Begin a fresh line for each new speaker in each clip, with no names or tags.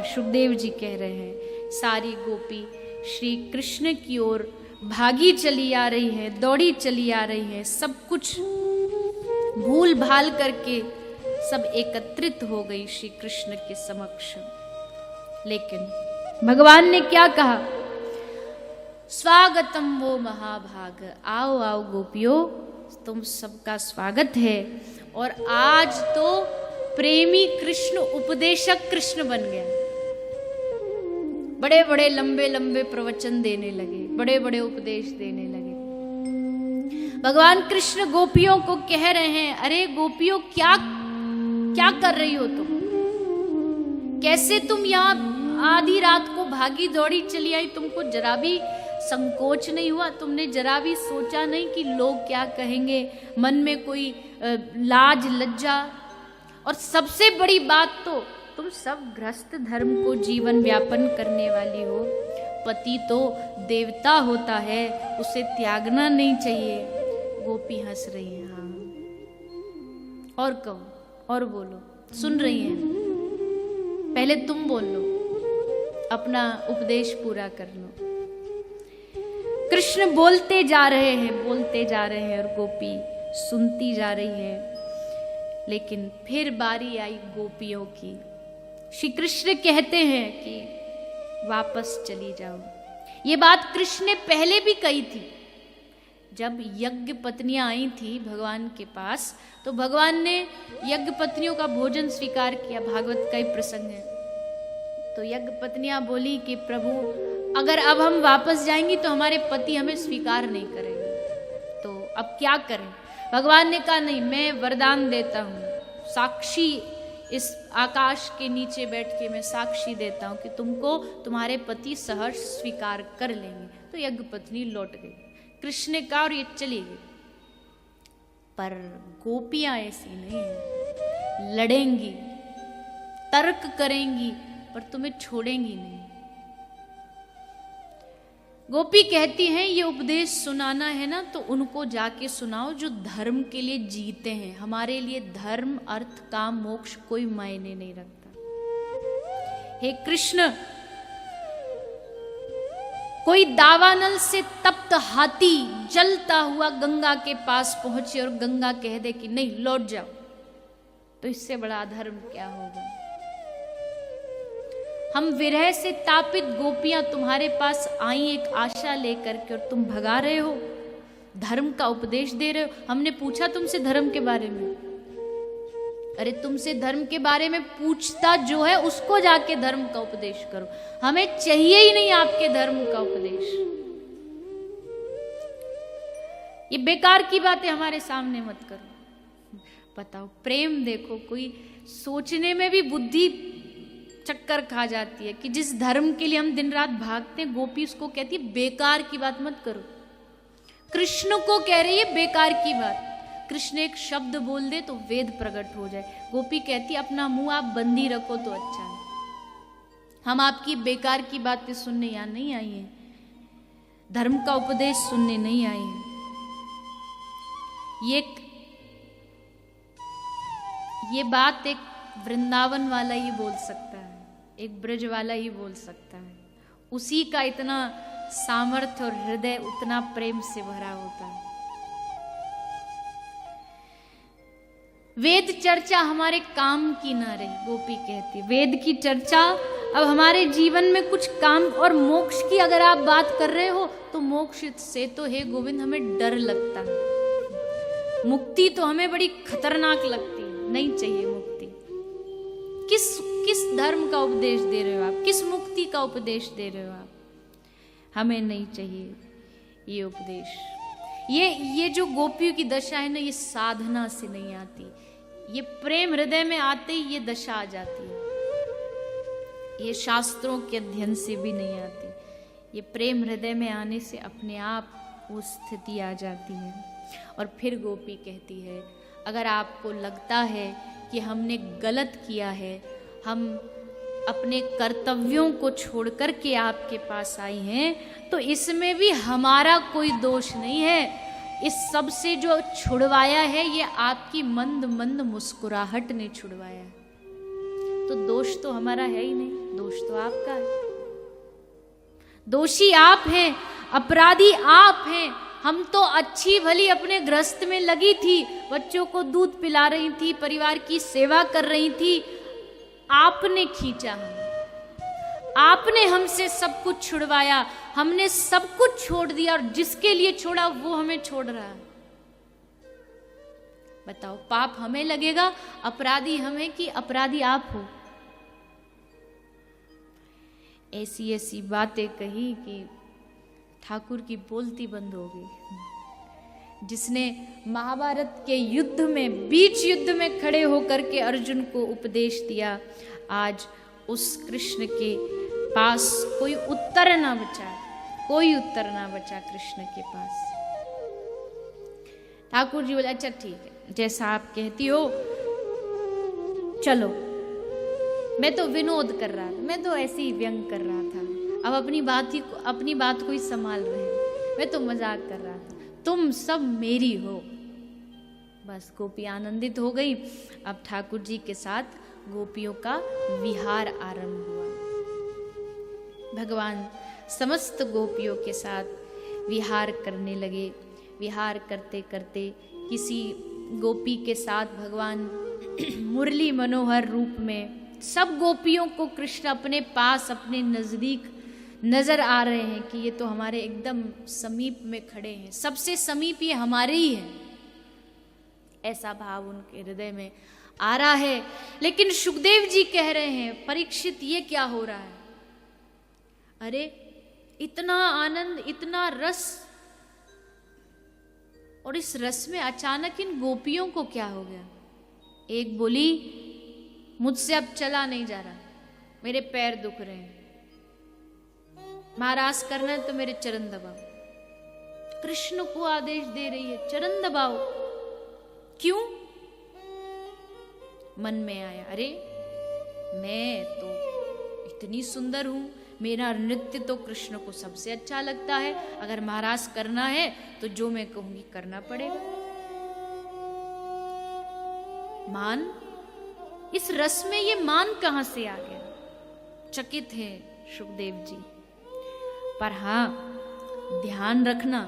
सुखदेव जी कह रहे हैं सारी गोपी श्री कृष्ण की ओर भागी चली आ रही है, दौड़ी चली आ रही है, सब कुछ भूल भाल करके सब एकत्रित हो गई श्री कृष्ण के समक्ष। लेकिन भगवान ने क्या कहा? स्वागतम वो महाभाग, आओ आओ गोपियों, तुम सबका स्वागत है। और आज तो प्रेमी कृष्ण उपदेशक कृष्ण बन गया। बड़े बड़े लंबे लंबे प्रवचन देने लगे, बड़े बड़े उपदेश देने लगे। भगवान कृष्ण गोपियों को कह रहे हैं, अरे गोपियों क्या क्या कर रही हो तुम? कैसे तुम यहाँ आधी रात को भागी दौड़ी चली आई? तुमको जरा भी संकोच नहीं हुआ? तुमने जरा भी सोचा नहीं कि लोग क्या कहेंगे? मन में कोई लाज लज्जा? और सबसे बड़ी बात तो तुम सब गृहस्थ धर्म को जीवन व्यापन करने वाली हो। पति तो देवता होता है, उसे त्यागना नहीं चाहिए। गोपी हंस रही है। हाँ, और कहो, और बोलो, सुन रही हैं। पहले तुम बोल लो, अपना उपदेश पूरा कर लो। कृष्ण बोलते जा रहे हैं, बोलते जा रहे हैं, और गोपी सुनती जा रही है। लेकिन फिर बारी आई गोपियों की। श्री कृष्ण कहते हैं कि वापस चली जाओ। ये बात कृष्ण ने पहले भी कही थी। जब यज्ञ पत्नियां आई थी भगवान के पास, तो भगवान ने यज्ञ पत्नियों का भोजन स्वीकार किया। भागवत का ही प्रसंग है। तो यज्ञ पत्नियां बोली कि प्रभु, अगर अब हम वापस जाएंगी तो हमारे पति हमें स्वीकार नहीं करेंगे, तो अब क्या करें? भगवान ने कहा, नहीं, मैं वरदान देता हूँ, साक्षी इस आकाश के नीचे बैठ के मैं साक्षी देता हूँ कि तुमको तुम्हारे पति सहर्ष स्वीकार कर लेंगे। तो यज्ञ पत्नी लौट गई। कृष्ण ने कहा और ये चली गई। पर गोपियां ऐसी नहीं है, लड़ेंगी, तर्क करेंगी, पर तुम्हें छोड़ेंगी नहीं। गोपी कहती हैं, ये उपदेश सुनाना है ना तो उनको जाके सुनाओ जो धर्म के लिए जीते हैं। हमारे लिए धर्म, अर्थ, काम, मोक्ष कोई मायने नहीं रखता। हे कृष्ण, कोई दावानल से तप्त हाथी जलता हुआ गंगा के पास पहुंचे और गंगा कह दे कि नहीं, लौट जाओ, तो इससे बड़ा अधर्म क्या होगा? हम विरह से तापित गोपियां तुम्हारे पास आई एक आशा लेकर के, और तुम भगा रहे हो, धर्म का उपदेश दे रहे हो। हमने पूछा तुमसे धर्म के बारे में? अरे तुमसे धर्म के बारे में पूछता जो है उसको जाके धर्म का उपदेश करो। हमें चाहिए ही नहीं आपके धर्म का उपदेश। ये बेकार की बातें हमारे सामने मत करो। बताओ, प्रेम देखो, कोई सोचने में भी बुद्धि चक्कर खा जाती है कि जिस धर्म के लिए हम दिन रात भागते हैं, गोपी उसको कहती है बेकार की बात मत करो। कृष्ण को कह रही है बेकार की बात। कृष्ण एक शब्द बोल दे तो वेद प्रकट हो जाए। गोपी कहती अपना मुंह आप बंदी रखो तो अच्छा है। हम आपकी बेकार की बातें सुनने यहाँ नहीं आई हैं, धर्म का उपदेश सुनने नहीं आई हैं। ये बात एक वृंदावन वाला ही बोल सकता है, एक ब्रज वाला ही बोल सकता है। उसी का इतना सामर्थ्य और हृदय उतना प्रेम से भरा होता है। वेद चर्चा हमारे काम की ना रही, गोपी कहती, वेद की चर्चा अब हमारे जीवन में कुछ काम, और मोक्ष की अगर आप बात कर रहे हो तो मोक्ष से तो हे गोविंद हमें डर लगता है। मुक्ति तो हमें बड़ी खतरनाक लगती है, नहीं चाहिए मुक्ति। किस धर्म का उपदेश दे रहे हो आप? किस मुक्ति का उपदेश दे रहे हो आप? हमें नहीं चाहिए ये उपदेश। ये जो गोपियों की दशा है ना, ये साधना से नहीं आती, ये प्रेम हृदय में आते ही ये दशा आ जाती है। ये शास्त्रों के अध्ययन से भी नहीं आती, ये प्रेम हृदय में आने से अपने आप वो स्थिति आ जाती है। और फिर गोपी कहती है, अगर आपको लगता है कि हमने गलत किया है, हम अपने कर्तव्यों को छोड़कर के आपके पास आई हैं, तो इसमें भी हमारा कोई दोष नहीं है। इस सब से जो छुड़वाया है ये आपकी मंद मंद मुस्कुराहट ने छुड़वाया है, तो दोष तो हमारा है ही नहीं। दोष तो आपका है, दोषी आप हैं, अपराधी आप हैं। हम तो अच्छी भली अपने गृहस्थ में लगी थी, बच्चों को दूध पिला रही थी, परिवार की सेवा कर रही थी। आपने खींचा हमें, आपने हमसे सब कुछ छुड़वाया, हमने सब कुछ छोड़ दिया, और जिसके लिए छोड़ा वो हमें छोड़ रहा है। बताओ, पाप हमें लगेगा, अपराधी हमें कि अपराधी आप हो? ऐसी ऐसी बातें कही कि ठाकुर की बोलती बंद हो गई। जिसने महाभारत के युद्ध में, बीच युद्ध में खड़े होकर के अर्जुन को उपदेश दिया, आज उस कृष्ण के पास कोई उत्तर ना बचा, कोई उत्तर ना बचा कृष्ण के पास। ठाकुर जी बोले, अच्छा ठीक है, जैसा आप कहती हो, चलो। मैं तो विनोद कर रहा था, मैं तो ऐसे ही व्यंग कर रहा था, अब अपनी बात को ही संभाल रहे हैं, मैं तो मजाक कर रहा था, तुम सब मेरी हो। बस गोपी आनंदित हो गई। अब ठाकुर जी के साथ गोपियों का विहार आरंभ हुआ। भगवान समस्त गोपियों के साथ विहार करने लगे। विहार करते करते किसी गोपी के साथ भगवान मुरली मनोहर रूप में, सब गोपियों को कृष्ण अपने पास, अपने नजदीक नजर आ रहे हैं कि ये तो हमारे एकदम समीप में खड़े हैं, सबसे समीप ये हमारे ही हैं, ऐसा भाव उनके हृदय में आ रहा है। लेकिन सुखदेव जी कह रहे हैं, परीक्षित ये क्या हो रहा है? अरे इतना आनंद, इतना रस, और इस रस में अचानक इन गोपियों को क्या हो गया? एक बोली, मुझसे अब चला नहीं जा रहा, मेरे पैर दुख रहे हैं, महाराज करना है तो मेरे चरण दबाओ। कृष्ण को आदेश दे रही है, चरण दबाओ। क्यों? मन में आया, अरे मैं तो इतनी सुंदर हूं, मेरा नृत्य तो कृष्ण को सबसे अच्छा लगता है, अगर महाराज करना है तो जो मैं कहूंगी करना पड़ेगा। मान, इस रस में ये मान कहां से आ गया? चकित है सुखदेव जी। पर हाँ, ध्यान रखना,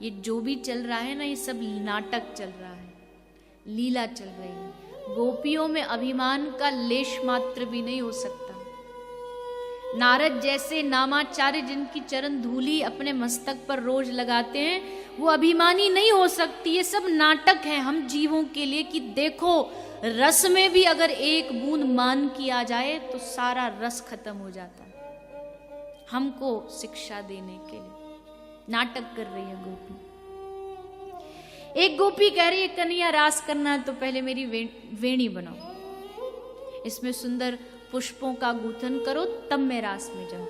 ये जो भी चल रहा है ना, ये सब नाटक चल रहा है, लीला चल रही है। गोपियों में अभिमान का लेश मात्र भी नहीं हो सकता। नारद जैसे नामाचार्य, जिनकी चरण धूली अपने मस्तक पर रोज लगाते हैं, वो अभिमानी नहीं हो सकती। ये सब नाटक है हम जीवों के लिए, कि देखो रस में भी अगर एक बूंद मान की आ जाए तो सारा रस खत्म हो जाता है। हमको शिक्षा देने के लिए नाटक कर रही है गोपी। एक गोपी कह रही है, कन्हैया रास करना है तो पहले मेरी वेणी बनाओ, इसमें सुंदर पुष्पों का गूथन करो, तब मैं रास में जाऊं।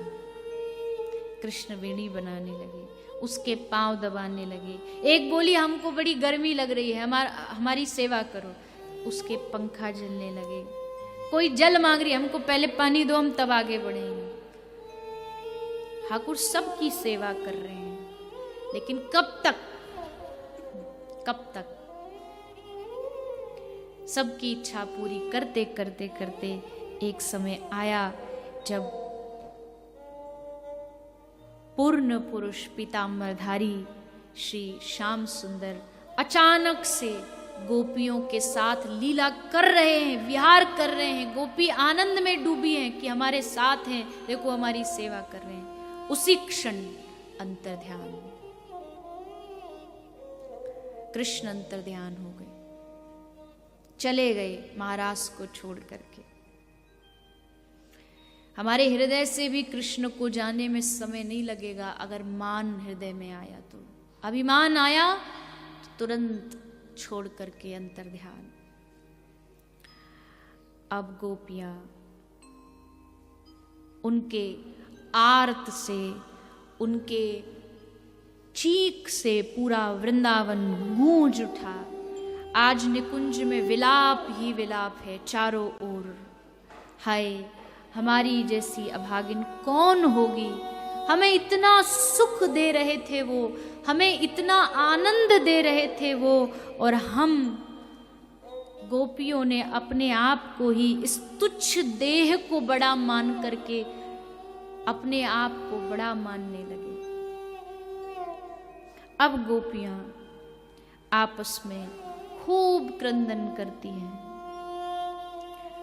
कृष्ण वेणी बनाने लगे, उसके पांव दबाने लगे। एक बोली, हमको बड़ी गर्मी लग रही है, हमारी सेवा करो, उसके पंखा जलने लगे। कोई जल मांग रही, हमको पहले पानी दो, हम तब आगे बढ़ेंगे। ठाकुर सबकी सेवा कर रहे हैं, लेकिन कब तक? सबकी इच्छा पूरी करते करते करते एक समय आया जब पूर्ण पुरुष पीताम्बरधारी श्री श्याम सुंदर अचानक से गोपियों के साथ लीला कर रहे हैं, विहार कर रहे हैं। गोपी आनंद में डूबी हैं कि हमारे साथ हैं, देखो हमारी सेवा कर रहे हैं। उसी क्षण अंतर्ध्यान, कृष्ण अंतर्ध्यान हो गए, चले गए महाराज को छोड़ करके। हमारे हृदय से भी कृष्ण को जाने में समय नहीं लगेगा अगर मान हृदय में आया तो। अभिमान आया तो तुरंत छोड़ करके अंतर्ध्यान। अब गोपियां उनके आर्त से, उनके चीख से पूरा वृंदावन गूंज उठा। आज निकुंज में विलाप ही विलाप है चारों ओर। हाय, हमारी जैसी अभागिन कौन होगी? हमें इतना सुख दे रहे थे वो, हमें इतना आनंद दे रहे थे वो, और हम गोपियों ने अपने आप को ही इस तुच्छ देह को बड़ा मान करके अपने आप को बड़ा मानने लगे। अब गोपियां आपस में खूब क्रंदन करती हैं।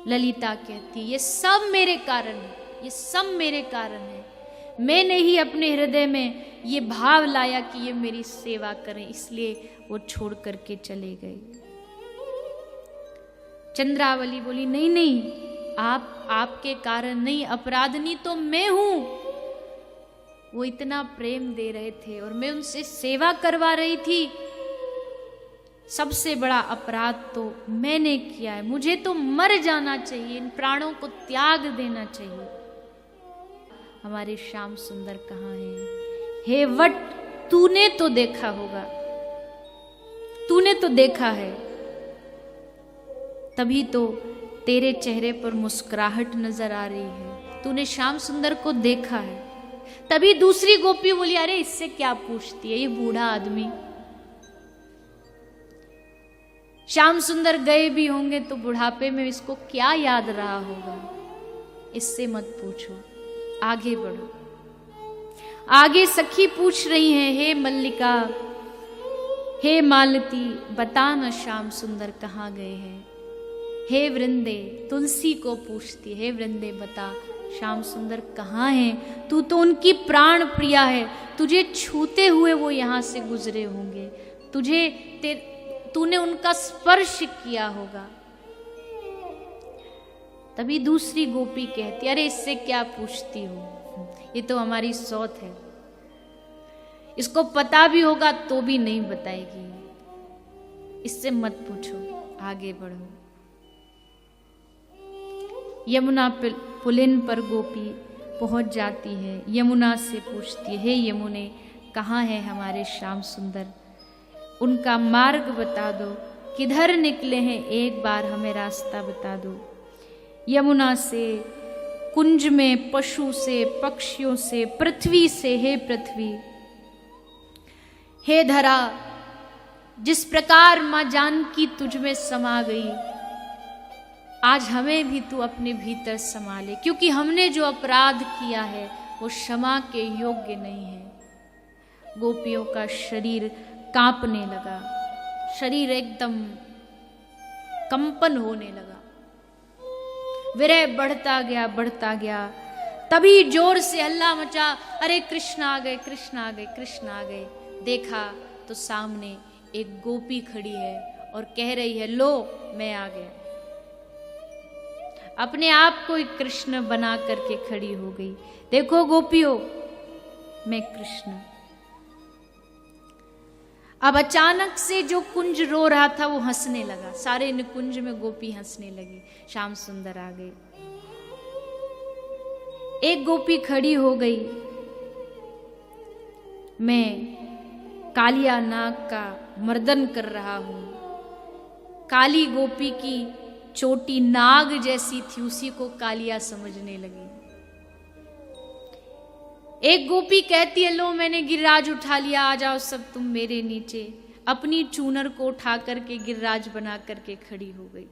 ललिता कहती, ये सब मेरे कारण है, ये सब मेरे कारण है। मैंने ही अपने हृदय में ये भाव लाया कि ये मेरी सेवा करें, इसलिए वो छोड़ करके चले गए। चंद्रावली बोली, नहीं नहीं, आपके कारण नहीं, अपराधनी तो मैं हूं। वो इतना प्रेम दे रहे थे और मैं उनसे सेवा करवा रही थी। सबसे बड़ा अपराध तो मैंने किया है, मुझे तो मर जाना चाहिए, इन प्राणों को त्याग देना चाहिए। हमारे श्याम सुंदर कहाँ हैं? हे वट, तूने तो देखा होगा, तूने तो देखा है, तभी तो तेरे चेहरे पर मुस्कुराहट नजर आ रही है। तूने श्याम सुंदर को देखा है। तभी दूसरी गोपी बोली, अरे इससे क्या पूछती है, ये बूढ़ा आदमी। श्याम सुंदर गए भी होंगे तो बुढ़ापे में इसको क्या याद रहा होगा, इससे मत पूछो, आगे बढ़ो। आगे सखी पूछ रही हैं, हे मल्लिका, हे मालती, बता न श्याम सुंदर कहाँ गए हैं। हे वृंदे, तुलसी को पूछती, हे वृंदे बता श्याम सुंदर कहाँ हैं? तू तो उनकी प्राण प्रिया है, तुझे छूते हुए वो यहाँ से गुजरे होंगे, तूने उनका स्पर्श किया होगा। तभी दूसरी गोपी कहती, अरे इससे क्या पूछती हो, ये तो हमारी सौत है, इसको पता भी होगा तो भी नहीं बताएगी, इससे मत पूछो, आगे बढ़ो। यमुना पुलिन पर गोपी पहुंच जाती है। यमुना से पूछती है, हे यमुने, कहाँ है हमारे श्याम सुंदर, उनका मार्ग बता दो, किधर निकले हैं, एक बार हमें रास्ता बता दो। यमुना से, कुंज में, पशु से, पक्षियों से, पृथ्वी से, हे पृथ्वी, हे धरा, जिस प्रकार मां जानकी तुझ में समा गई, आज हमें भी तू अपने भीतर समा ले, क्योंकि हमने जो अपराध किया है वो क्षमा के योग्य नहीं है। गोपियों का शरीर कांपने लगा, शरीर एकदम कंपन होने लगा, विरह बढ़ता गया, बढ़ता गया। तभी जोर से हल्ला मचा, अरे कृष्ण आ गए, कृष्ण आ गए, कृष्ण आ गए। देखा तो सामने एक गोपी खड़ी है और कह रही है, लो मैं आ गया। अपने आप को एक कृष्ण बना करके खड़ी हो गई। देखो गोपियों, मैं कृष्ण। अब अचानक से जो कुंज रो रहा था वो हंसने लगा, सारे निकुंज में गोपी हंसने लगी। श्याम सुंदर आ गए। एक गोपी खड़ी हो गई, मैं कालिया नाग का मर्दन कर रहा हूं। काली गोपी की चोटी नाग जैसी थी, उसी को कालिया समझने लगी। एक गोपी कहती है, लो मैंने गिरिराज उठा लिया, आ जाओ सब तुम मेरे नीचे। अपनी चूनर को उठा करके गिरिराज बना करके खड़ी हो गई।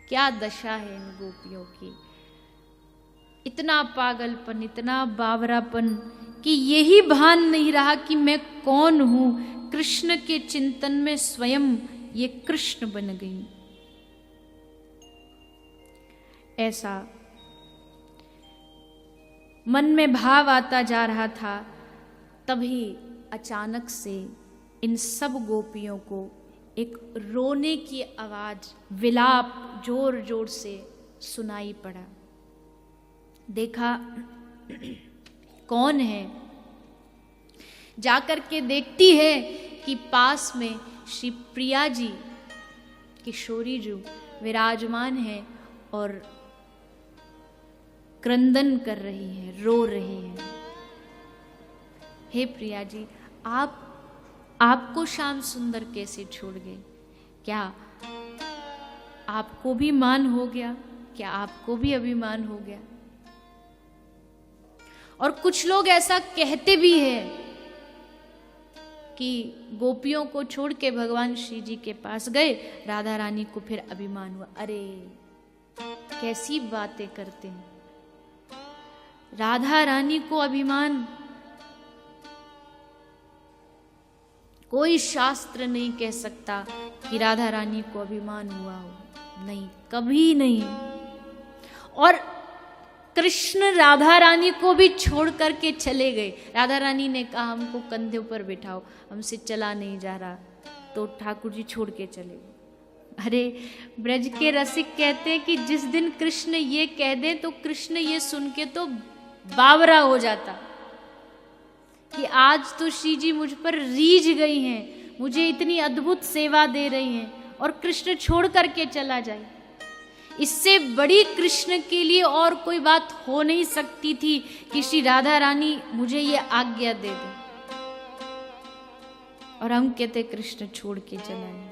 क्या दशा है इन गोपियों की, इतना पागलपन, इतना बावरापन कि यही भान नहीं रहा कि मैं कौन हूं। कृष्ण के चिंतन में स्वयं ये कृष्ण बन गई। ऐसा मन में भाव आता जा रहा था, तभी अचानक से इन सब गोपियों को एक रोने की आवाज, विलाप जोर जोर से सुनाई पड़ा। देखा कौन है, जाकर के देखती है कि पास में श्री प्रिया जी, किशोरी जी विराजमान है और क्रंदन कर रही है, रो रही है। हे प्रिया जी, आपको श्याम सुंदर कैसे छोड़ गए? क्या आपको भी मान हो गया? क्या आपको भी अभिमान हो गया? और कुछ लोग ऐसा कहते भी हैं कि गोपियों को छोड़ के भगवान श्री जी के पास गए। राधा रानी को फिर अभिमान हुआ, अरे कैसी बातें करते हैं, राधा रानी को अभिमान। कोई शास्त्र नहीं कह सकता कि राधा रानी को अभिमान हुआ हो, नहीं, कभी नहीं। और कृष्ण राधा रानी को भी छोड़ करके चले गए। राधा रानी ने कहा हमको कंधे ऊपर बिठाओ, हमसे चला नहीं जा रहा, तो ठाकुर जी छोड़ के चले गए। अरे ब्रज के रसिक कहते हैं कि जिस दिन कृष्ण ये कह दें तो कृष्ण ये सुन के तो बावरा हो जाता कि आज तो श्री जी मुझ पर रीझ गई हैं, मुझे इतनी अद्भुत सेवा दे रही हैं और कृष्ण छोड़ करके चला जाए। इससे बड़ी कृष्ण के लिए और कोई बात हो नहीं सकती थी कि श्री राधा रानी मुझे ये आज्ञा दे दे। और हम कहते कृष्ण छोड़ के चलाएंगे,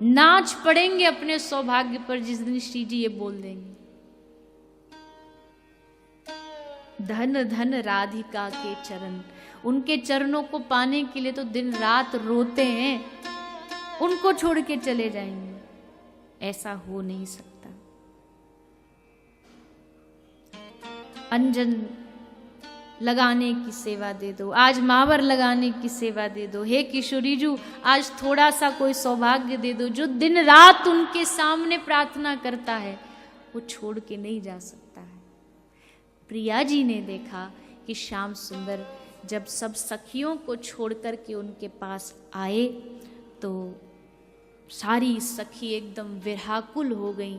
नाच पड़ेंगे अपने सौभाग्य पर जिस दिन श्री जी ये बोल देंगे। धन धन राधिका के चरण, उनके चरणों को पाने के लिए तो दिन रात रोते हैं, उनको छोड़ के चले जाएंगे, ऐसा हो नहीं सकता। अंजन लगाने की सेवा दे दो, आज मावर लगाने की सेवा दे दो, हे किशोरी जी आज थोड़ा सा कोई सौभाग्य दे दो। जो दिन रात उनके सामने प्रार्थना करता है वो छोड़ के नहीं जा सकता है। प्रिया जी ने देखा कि श्याम सुंदर जब सब सखियों को छोड़ कर के उनके पास आए तो सारी सखी एकदम व्याकुल हो गई।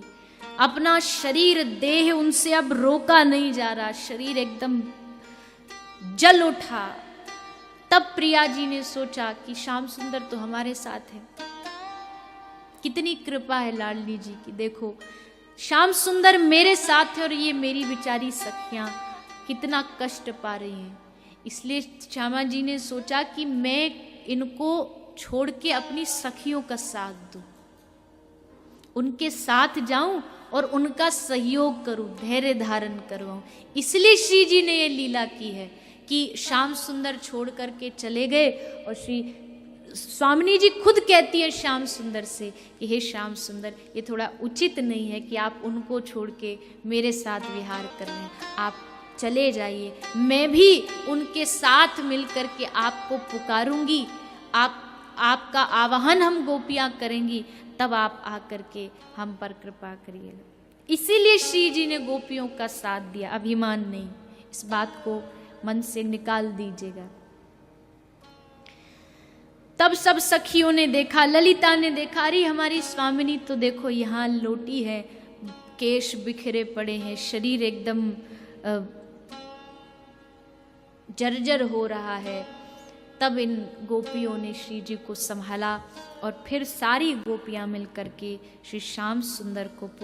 अपना शरीर देह उनसे अब रोका नहीं जा रहा, शरीर एकदम जल उठा। तब प्रिया जी ने सोचा कि श्याम सुंदर तो हमारे साथ है, कितनी कृपा है लाडली जी की, देखो श्याम सुंदर मेरे साथ है और ये मेरी बेचारी सखियां कितना कष्ट पा रही हैं। इसलिए श्यामा जी ने सोचा कि मैं इनको छोड़ के अपनी सखियों का साथ दूं, उनके साथ जाऊं और उनका सहयोग करूं, धैर्य धारण करवाऊं। इसलिए श्री जी ने ये लीला की है कि श्याम सुंदर छोड़ करके चले गए और श्री स्वामिनी जी खुद कहती है श्याम सुंदर से कि हे श्याम सुंदर, ये थोड़ा उचित नहीं है कि आप उनको छोड़ के मेरे साथ विहार कर रहे हैं, आप चले जाइए, मैं भी उनके साथ मिलकर के आपको पुकारूंगी, आपका आवाहन हम गोपियां करेंगी, तब आप आकर के हम पर कृपा करिएगा। इसीलिए श्री जी ने गोपियों का साथ दिया, अभिमान नहीं। इस बात को मन से निकाल दीजिएगा। तब सब सखियों ने देखा, ललिता ने देखा, अरे हमारी स्वामिनी तो देखो यहाँ लोटी है, केश बिखरे पड़े हैं, शरीर एकदम जर्जर हो रहा है। तब इन गोपियों ने श्री जी को संभाला और फिर सारी गोपियां मिलकर के श्री श्याम सुंदर को